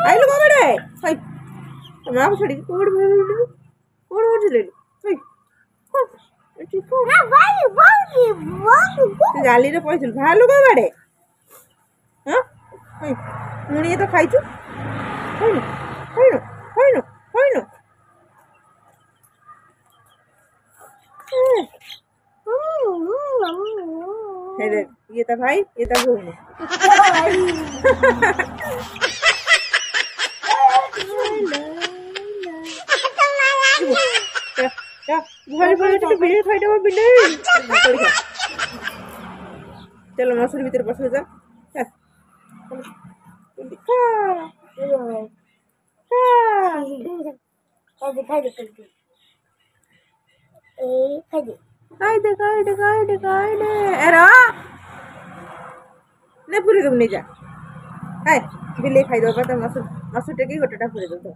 आइलो कौन बड़े हाय मां को छोड़ी कोड ले हाय गाली रे पैसल भालू कौन बड़े हां हाय मुनी तो खाइछु होइनो होइनो होइनो होइनो हे देख ये था भाई ये था घूम भाई भाई तो बिल्ली खाई दो बिल्ली चलो मसूर भीतर बस जा चल खा खा खाई दे एरा ने पूरी तुम नहीं जा है बिल्ली खाई दो तो मसूर मसूर टेकी गोटेटा पूरी दो तो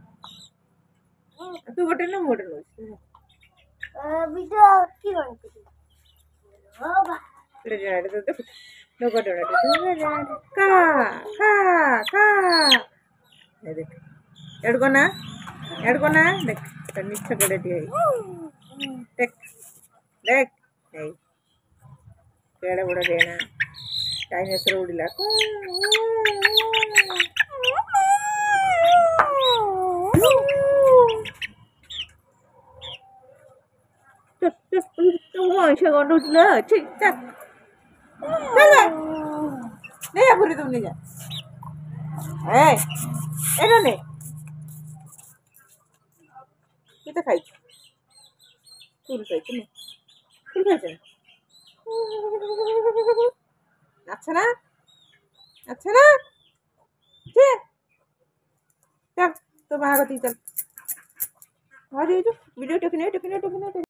तू गोटे ना मोटे नो वीडियो की बनती हो बा ले जा दे तो नो गोटे का देख एडको ना देख तो निच्छ गड़े दिए देख देख नहीं केड़ा बड़ा देना डायनासोर उड़िला मनुष्य कौन उठल ठीक चल नहीं पूरी तुम नहीं जा एना ने किता खाई फूल खाई अच्छा ना चल तो महागती चल वीडियो टेकने